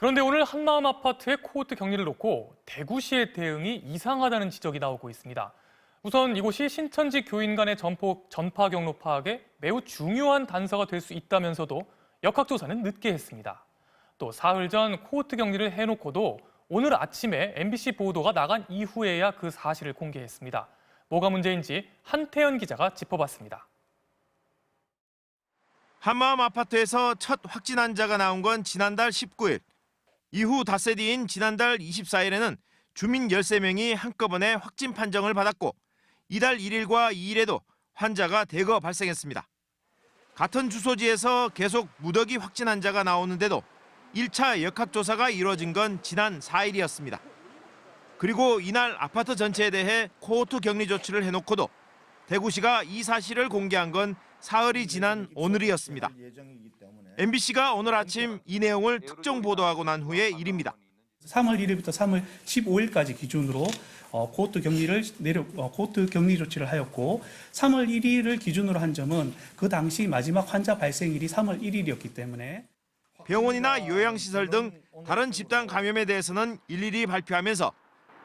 그런데 오늘 한마음 아파트의 코호트 격리를 놓고 대구시의 대응이 이상하다는 지적이 나오고 있습니다. 우선 이곳이 신천지 교인 간의 전파 경로 파악에 매우 중요한 단서가 될 수 있다면서도 역학조사는 늦게 했습니다. 또 사흘 전 코호트 격리를 해놓고도 오늘 아침에 MBC 보도가 나간 이후에야 그 사실을 공개했습니다. 뭐가 문제인지 한태현 기자가 짚어봤습니다. 한마음 아파트에서 첫 확진 환자가 나온 건 지난달 19일. 이후 닷새 뒤인 지난달 24일에는 주민 13명이 한꺼번에 확진 판정을 받았고 이달 1일과 2일에도 환자가 대거 발생했습니다. 같은 주소지에서 계속 무더기 확진 환자가 나오는데도 1차 역학조사가 이루어진 건 지난 4일이었습니다. 그리고 이날 아파트 전체에 대해 코호트 격리 조치를 해놓고도 대구시가 이 사실을 공개한 건 사흘이 지난 오늘이었습니다. MBC가 오늘 아침 이 내용을 특정 보도하고 난 후의 일입니다. 3월 1일부터 3월 15일까지 기준으로 코호트 격리 조치를 하였고 3월 1일을 기준으로 한 점은 그 당시 마지막 환자 발생일이 3월 1일이었기 때문에 병원이나 요양시설 등 다른 집단 감염에 대해서는 일일이 발표하면서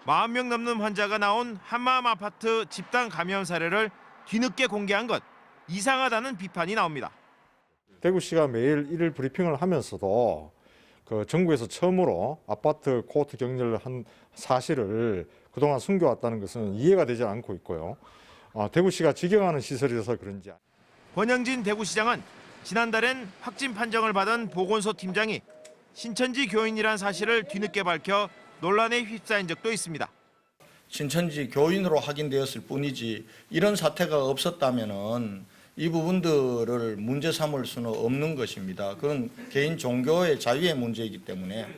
40명 넘는 환자가 나온 한마음 아파트 집단 감염 사례를 뒤늦게 공개한 것 이상하다는 비판이 나옵니다. 대구시가 매일 일일 브리핑을 하면서도 전국에서 처음으로 아파트 코호트 격리를 한 사실을 그동안 숨겨왔다는 것은 이해가 되지 않고 있고요. 대구시가 직영하는 시설이라서 그런지. 권영진 대구시장은 지난달엔 확진 판정을 받은 보건소 팀장이 신천지 교인이란 사실을 뒤늦게 밝혀 논란에 휩싸인 적도 있습니다. 신천지 교인으로 확인되었을 뿐이지 이런 사태가 없었다면은 이 부분들을 문제 삼을 수는 없는 것입니다. 그건 개인 종교의 자유의 문제이기 때문에.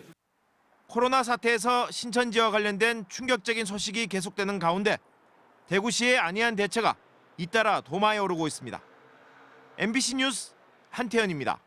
코로나 사태에서 신천지와 관련된 충격적인 소식이 계속되는 가운데 대구시의 안이한 대처가 잇따라 도마에 오르고 있습니다. MBC 뉴스 한태현입니다.